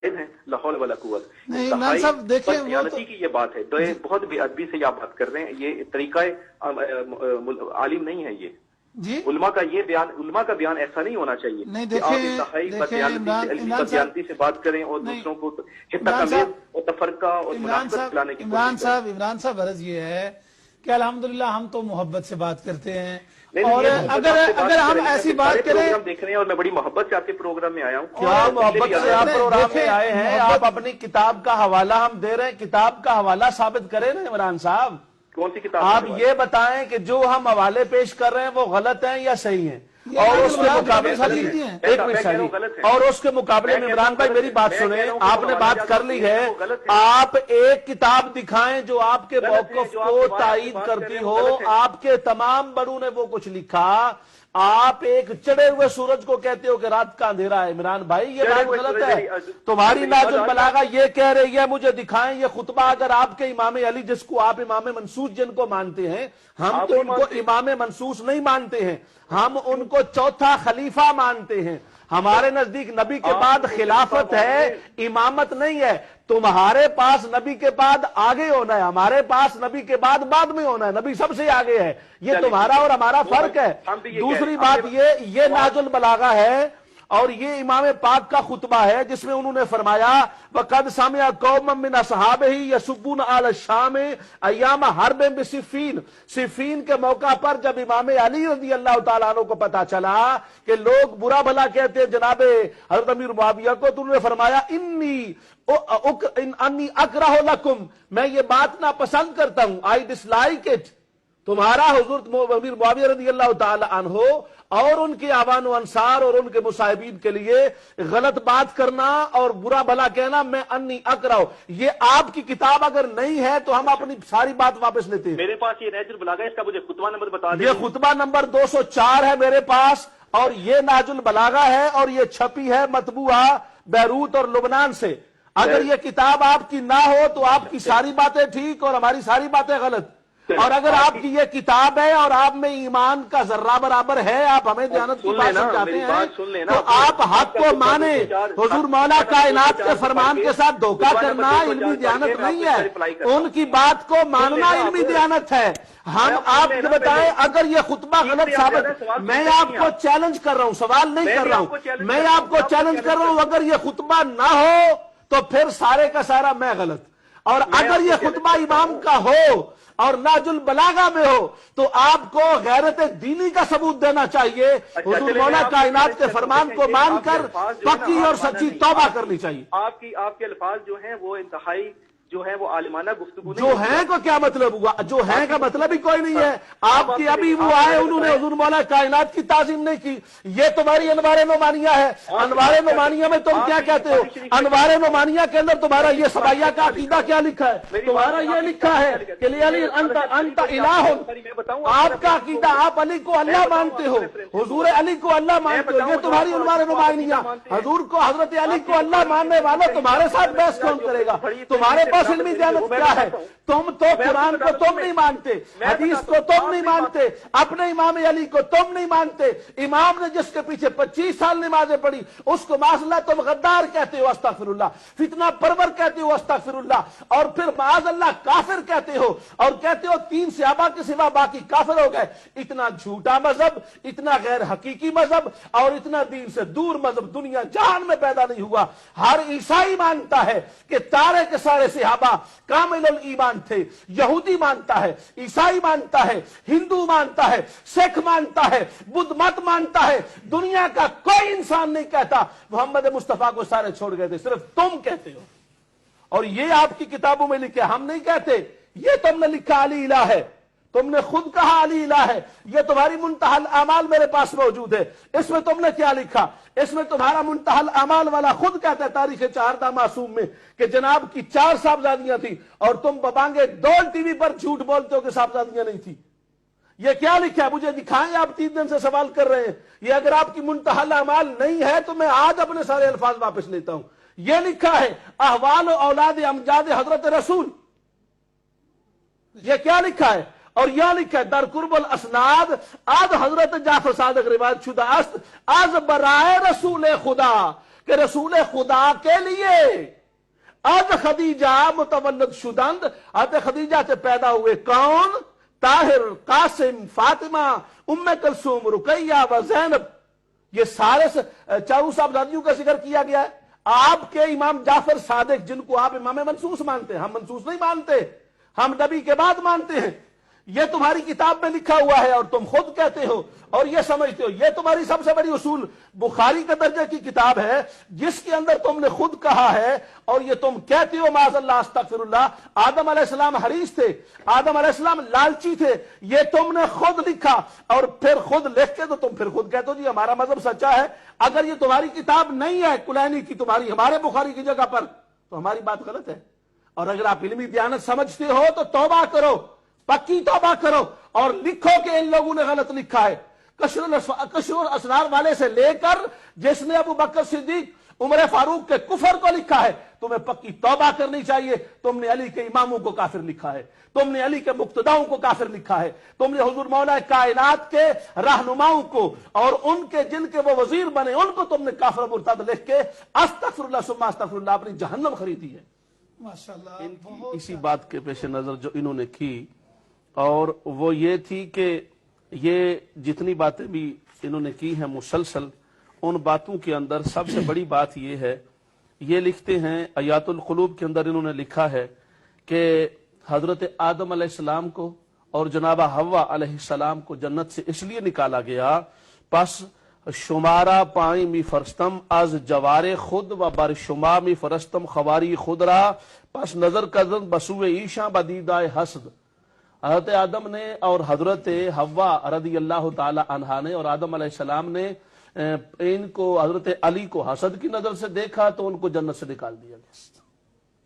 ہیں لا حول ولا قوت. نہیں عمران صاحب دیکھیں دیانتی کی یہ بات ہے، بہت بے ادبی سے آپ بات کر رہے ہیں، یہ طریقہ عالم نہیں ہے. یہ جی علماء کا بیان ایسا نہیں ہونا چاہیے. نہیں دیانتی سے بات کریں اور دوسروں کو تمیز اور تفرقہ اور منافقت پھیلانے کی کوشش کریں. عمران صاحب غرض یہ ہے کہ الحمدللہ ہم تو محبت سے بات کرتے ہیں، اور اگر ہم ایسی بات کریں دیکھ رہے ہیں اور میں بڑی محبت سے آپ کے پروگرام میں آیا ہوں. کیا محبت سے آپ پروگرام میں آئے ہیں؟ آپ اپنی کتاب کا حوالہ ہم دے رہے ہیں، کتاب کا حوالہ ثابت کریں نا عمران صاحب. کون سی کتاب؟ آپ یہ بتائیں کہ جو ہم حوالے پیش کر رہے ہیں وہ غلط ہیں یا صحیح ہیں، اور اس کے مقابلے ایک منٹ اور اس کے مقابلے میں عمران بھائی میری بات سنیں، آپ نے بات کر لی ہے، آپ ایک کتاب دکھائیں جو آپ کے موقف کو تائید کرتی ہو. آپ کے تمام بڑوں نے وہ کچھ لکھا، آپ ایک چڑھے ہوئے سورج کو کہتے ہو کہ رات کا اندھیرا ہے. عمران بھائی یہ بات غلط ہے. تمہاری ناز البلاغہ یہ کہہ رہی ہے، مجھے دکھائیں یہ خطبہ. اگر آپ کے امام علی جس کو آپ امام منصوص جن کو مانتے ہیں، ہم تو ان کو امام منصوص نہیں مانتے ہیں، ہم ان کو چوتھا خلیفہ مانتے ہیں. ہمارے نزدیک نبی کے بعد خلافت ہے، امامت نہیں ہے. تمہارے پاس نبی کے بعد آگے ہونا ہے، ہمارے پاس نبی کے بعد بعد میں ہونا ہے. نبی سب سے آگے ہے، یہ تمہارا اور ہمارا فرق ہے. دوسری بات یہ ناز البلاغہ ہے اور یہ امام پاک کا خطبہ ہے جس میں انہوں نے فرمایا وَقَدْ سَمِعَ قَوْمًا مِّنْ أَصْحَابِهِ يَسُبُّونَ عَلَى الشَّامِ أَيَّامَ حَرْبٍ بِصِفِّينَ. صفین کے موقع پر جب امام علی رضی اللہ تعالیٰ عنہ کو پتا چلا کہ لوگ برا بھلا کہتے ہیں جناب حضرت امیر معاویہ کو، تو انہوں نے فرمایا انی اکرہ لکم، میں یہ بات ناپسند کرتا ہوں، I dislike it. تمہارا حضرت امیر معاویہ رضی اللہ تعالی عنہ اور ان کے اعوان و انصار اور ان کے مصاحبین کے لیے غلط بات کرنا اور برا بھلا کہنا میں انی اکرہ. یہ آپ کی کتاب اگر نہیں ہے تو ہم اپنی ساری بات واپس لیتے ہیں. میرے پاس یہ ناج البلاغہ ہے، اس کا مجھے خطبہ نمبر بتا دیں. یہ خطبہ نمبر 204 ہے میرے پاس، اور یہ ناج البلاغہ ہے، اور یہ چھپی ہے مطبوعہ بیروت اور لبنان سے. اگر یہ کتاب آپ کی نہ ہو تو آپ کی ساری باتیں ٹھیک اور ہماری ساری باتیں غلط. اور اگر آپ کی یہ کتاب ہے اور آپ میں ایمان کا ذرہ برابر ہے، آپ ہمیں دیانت کی بات سمجھاتے ہیں، تو آپ حق کو مانیں. حضور مولا کائنات کے فرمان کے ساتھ دھوکہ کرنا علمی دیانت نہیں ہے، ان کی بات کو ماننا علمی دیانت ہے. ہم آپ کو بتائیں اگر یہ خطبہ غلط ثابت، میں آپ کو چیلنج کر رہا ہوں، سوال نہیں کر رہا ہوں، میں آپ کو چیلنج کر رہا ہوں، اگر یہ خطبہ نہ ہو تو پھر سارے کا سارا میں غلط، اور اگر یہ خطبہ امام کا ہو اور ناج البلاغہ میں ہو تو آپ کو غیرت دینی کا ثبوت دینا چاہیے. حضور مولا کائنات کے فرمان کو مان کر پکی اور سچی توبہ کرنی چاہیے. آپ کے الفاظ جو ہیں وہ انتہائی جو ہے وہ عالمانہ گفتگو جو ہیں کو کیا مطلب ہوا؟ جو ہیں کا مطلب ہی کوئی نہیں ہے. آپ کی ابھی وہ آئے انہوں نے حضور مولا کائنات کی تعظیم نہیں کی. یہ تمہاری انوار نعمانیہ ہے. انوار نعمانیہ میں تم کیا کہتے ہو؟ انوار نعمانیہ کے اندر تمہارا یہ سبائیہ کا عقیدہ کیا لکھا ہے؟ تمہارا یہ لکھا ہے کہ علی انت الہ. آپ کا عقیدہ، آپ علی کو اللہ مانتے ہو، حضور علی کو اللہ مانتے ہو، یہ تمہاری انوار نعمانیہ. حضور کو، حضرت علی کو اللہ ماننے والا تمہارے ساتھ بحث کون کرے گا؟ تمہارے پاس علمی دیانت کیا ہے؟ تم تو قرآن کو تم نہیں مانتے، حدیث کو تم نہیں مانتے، اپنے امام علی کو تم نہیں مانتے. امام نے جس کے پیچھے 25 سال نمازیں پڑھی اس کو معاذ اللہ تم غدار کہتے ہو، استغفر اللہ، فتنہ پرور کہتے ہو، استغفر اللہ، اور پھر معاذ اللہ کافر کہتے ہو، اور کہتے ہو 3 صحابہ کے سوا باقی کافر ہو گئے. اتنا جھوٹا مذہب، اتنا غیر حقیقی مذہب اور اتنا دین سے دور مذہب دنیا جہان میں پیدا نہیں ہوا. ہر عیسائی مانتا ہے کہ سارے کے سارے صحابہ کامل الایمان تھے. یہودی مانتا ہے، عیسائی مانتا ہے، ہندو مانتا ہے، سکھ مانتا ہے، بدھ مت مانتا ہے. دنیا کا کوئی انسان نہیں کہتا محمد مصطفیٰ کو سارے چھوڑ گئے تھے، صرف تم کہتے ہو. اور یہ آپ کی کتابوں میں لکھے، ہم نہیں کہتے. یہ تم نے لکھا علی الہ ہے، تم نے خود کہا علی الہ ہے. یہ تمہاری منتہی الاعمال میرے پاس موجود ہے. اس میں تم نے کیا لکھا؟ اس میں تمہارا منتہی الاعمال والا خود کہتا ہے تاریخ 4 معصوم میں کہ جناب کی 4 صاحبزادیاں تھیں، اور تم ببانگے ڈول ٹی وی پر جھوٹ بولتے ہو کہ صاحبزادیاں نہیں تھی. یہ کیا لکھا ہے؟ مجھے دکھائیں. آپ 3 دن سے سوال کر رہے ہیں. یہ اگر آپ کی منتہی الاعمال نہیں ہے تو میں آج اپنے سارے الفاظ واپس لیتا ہوں. یہ لکھا ہے احوال و اولاد امجاد حضرت رسول. یہ کیا لکھا ہے؟ اور یہ لکھا ہے در قرب الاسناد آد حضرت جعفر صادق روایت شدہ است از برائے رسول خدا کہ رسول خدا کے لیے از خدیجہ متولد شدند، حضرت خدیجہ سے پیدا ہوئے کون؟ طاہر، قاسم، فاطمہ، ام کلثوم، رقیہ و زینب. یہ سارے چاروں صاحبزادیوں کا ذکر کیا گیا ہے. آپ کے امام جعفر صادق جن کو آپ امام منصوص مانتے ہیں، ہم منصوص نہیں مانتے، ہم نبی کے بعد مانتے ہیں. یہ تمہاری کتاب میں لکھا ہوا ہے اور تم خود کہتے ہو اور یہ سمجھتے ہو. یہ تمہاری سب سے بڑی اصول بخاری کے درجے کی کتاب ہے جس کے اندر تم نے خود کہا ہے اور یہ تم کہتے ہو معاذ اللہ استغفر اللہ آدم علیہ السلام حریص تھے، آدم علیہ السلام لالچی تھے. یہ تم نے خود لکھا اور پھر خود لکھ کے تو تم پھر خود کہتے ہو جی ہمارا مذہب سچا ہے. اگر یہ تمہاری کتاب نہیں ہے کلینی کی، تمہاری ہمارے بخاری کی جگہ پر، تو ہماری بات غلط ہے. اور اگر آپ علمی دیانت سمجھتے ہو تو توبہ کرو، پکی توبہ کرو اور لکھو کہ ان لوگوں نے غلط لکھا ہے. کشر الاسرار والے سے لے کر جس نے ابو بکر صدیق عمر فاروق کے کفر کو لکھا ہے، تمہیں پکی توبہ کرنی چاہیے. تم نے علی کے اماموں کو کافر لکھا ہے، تم نے علی کے مقتداؤں کو کافر لکھا ہے، تم نے حضور مولا کائنات کے رہنماؤں کو اور ان کے جن کے وہ وزیر بنے ان کو تم نے کافر مرتد لکھ کے استغفر اللہ ثم استغفر اللہ اپنی جہنم خریدی ہے. ماشاءاللہ. اسی بات کے پیش نظر جو انہوں نے کی اور وہ یہ تھی کہ یہ جتنی باتیں بھی انہوں نے کی ہیں مسلسل، ان باتوں کے اندر سب سے بڑی بات یہ ہے، یہ لکھتے ہیں آیات القلوب کے اندر انہوں نے لکھا ہے کہ حضرت آدم علیہ السلام کو اور جناب حوا علیہ السلام کو جنت سے اس لیے نکالا گیا پس شمارا پائیں می فرستم از جوار خود و بر شما می فرستم خواری خود را پس نظر کردن بسوء ایشاں بدیدائے حسد. حضرت آدم نے اور حضرت حوا رضی اللہ تعالی عنہا نے اور آدم علیہ السلام نے ان کو حضرت علی کو حسد کی نظر سے دیکھا تو ان کو جنت سے نکال دیا گیا.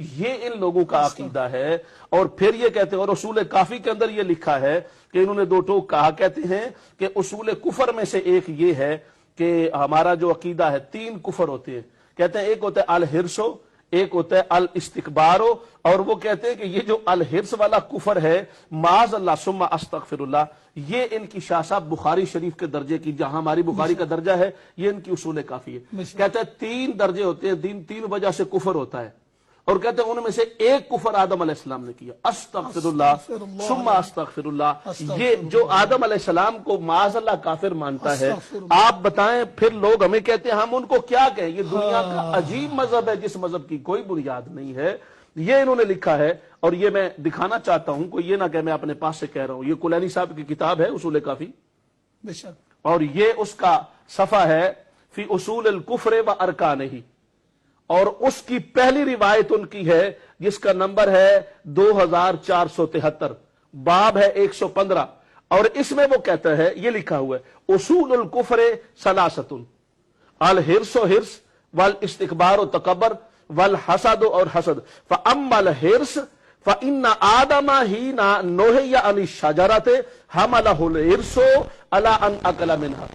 یہ ان لوگوں کا عقیدہ ہے. اور پھر یہ کہتے ہیں اور اصول کافی کے اندر یہ لکھا ہے کہ انہوں نے دو ٹوک کہا، کہتے ہیں کہ اصول کفر میں سے ایک یہ ہے کہ ہمارا جو عقیدہ ہے 3 کفر ہوتے ہیں. کہتے ہیں ایک ہوتا ہے الحرسو، ایک ہوتا ہے الاستکبارو، اور وہ کہتے ہیں کہ یہ جو الحرس والا کفر ہے معاذ اللہ ثم استغفر اللہ، یہ ان کی شاہ صاحب بخاری شریف کے درجے کی، جہاں ہماری بخاری کا درجہ ہے یہ ان کی اصول کافی ہے. کہتے ہیں 3 درجے ہوتے ہیں، 3 وجہ سے کفر ہوتا ہے. اور کہتے ہیں ان میں سے ایک کفر آدم علیہ السلام نے کیا، استغفر اللہ ثم استغفر اللہ. یہ جو آدم علیہ السلام کو معاذ اللہ کافر مانتا ہے، آپ بتائیں پھر لوگ ہمیں کہتے ہیں ہم ان کو کیا کہیں. یہ دنیا کا عجیب مذہب ہے جس مذہب کی کوئی بنیاد نہیں ہے. یہ انہوں نے لکھا ہے اور یہ میں دکھانا چاہتا ہوں، کوئی یہ نہ کہ میں اپنے پاس سے کہہ رہا ہوں. یہ کلینی صاحب کی کتاب ہے اصول کافی، اور یہ اس کا صفحہ ہے فی اصول الکفر و ارکانہ، اور اس کی پہلی روایت ان کی ہے جس کا نمبر ہے 2473، باب ہے 115، اور اس میں وہ کہتا ہے یہ لکھا ہوا ہے اصول الکفر ثلاثۃ الحرص و حرص والاستکبار و تکبر والحسد اور حسد. فاما الحرص فان آدم حین نہی عن الشجرۃ حملہ الحرص علی ان اکل منها.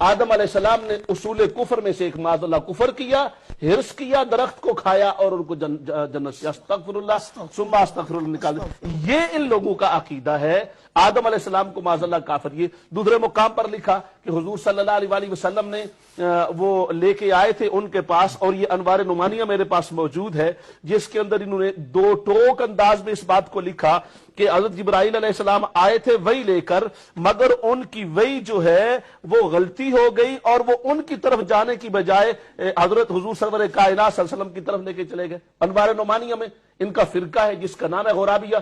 آدم علیہ السلام نے اصول کفر میں سے ایک معاذ اللہ کفر کیا، حرص کیا، درخت کو کھایا اور ان کو جنت سے استغفر اللہ ثم استغفر اللہ نکال دیا. یہ ان لوگوں کا عقیدہ ہے. آدم علیہ السلام کو معاذ اللہ کافر. یہ دوسرے مقام پر لکھا کہ حضور صلی اللہ علیہ وآلہ وسلم نے وہ لے کے آئے تھے ان کے پاس، اور یہ انوار نعمانیہ میرے پاس موجود ہے جس کے اندر انہوں نے 2 ٹوک انداز میں اس بات کو لکھا کہ حضرت جبرائیل علیہ السلام آئے تھے وہی لے کر، مگر ان کی وہی جو ہے وہ غلطی ہو گئی اور وہ ان کی طرف جانے کی بجائے حضرت حضور سرور کائنات صلی اللہ علیہ وسلم کی طرف لے کے چلے گئے. انوار نعمانیہ میں ان کا فرقہ ہے جس کا نام ہے غرابیہ.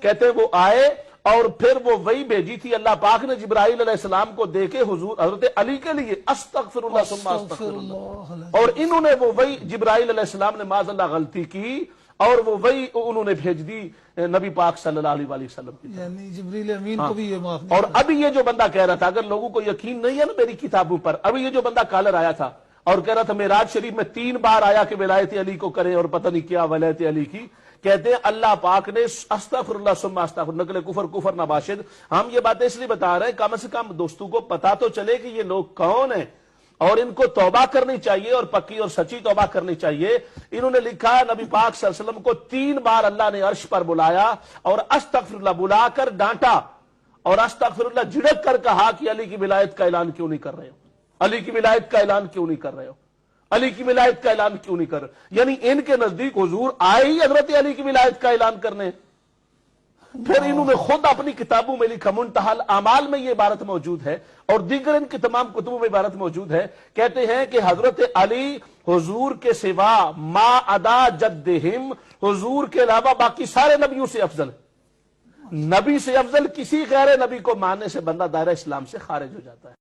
کہتے ہیں وہ آئے اور پھر وہ وہی بھیجی تھی اللہ پاک نے جبرائیل علیہ السلام کو دے کے حضور حضرت علی کے لیے استغفر اللہ ثم استغفر اللہ، اور انہوں نے وہ وہی جبرائیل علیہ السلام نے معاذ اللہ غلطی کی اور وہ وہی انہوں نے بھیج دی نبی پاک صلی اللہ علیہ وآلہ وسلم کی. یعنی جبریل امین کو بھی یہ معاف نہیں. اور ابھی یہ جو بندہ کہہ رہا تھا، اگر لوگوں کو یقین نہیں ہے نا میری کتابوں پر، ابھی یہ جو بندہ کالر آیا تھا اور کہہ رہا تھا معراج شریف میں 3 بار آیا کہ ولایت علی کو کریں اور پتہ نہیں کیا ولایت علی کی، کہتے ہیں اللہ پاک نے استغفر اللہ ثم استغفر نقل کفر کفر نباشد. ہم یہ باتیں اس لیے بتا رہے ہیں کم سے کم دوستوں کو پتا تو چلے کہ یہ لوگ کون ہیں اور ان کو توبہ کرنی چاہیے اور پکی اور سچی توبہ کرنی چاہیے. انہوں نے لکھا نبی پاک صلی اللہ علیہ وسلم کو 3 بار اللہ نے عرش پر بلایا اور استغفر اللہ بلا کر ڈانٹا اور استغفر اللہ جھڑک کر کہا کہ علی کی ولایت کا اعلان کیوں نہیں کر رہے ہو، علی کی ولایت کا اعلان کیوں نہیں کر رہے ہو. علی کی ولایت کا اعلان کیوں نہیں کر؟ یعنی ان کے نزدیک حضور آئے ہی حضرت علی کی ولایت کا اعلان کرنے. پھر انہوں نے خود اپنی کتابوں میں لکھا، منتہی الاعمال میں یہ عبارت موجود ہے اور دیگر ان کی تمام کتبوں میں عبارت موجود ہے. کہتے ہیں کہ حضرت علی حضور کے سوا ما عدا جدہم، حضور کے علاوہ باقی سارے نبیوں سے افضل. نبی سے افضل کسی غیر نبی کو ماننے سے بندہ دائرہ اسلام سے خارج ہو جاتا ہے.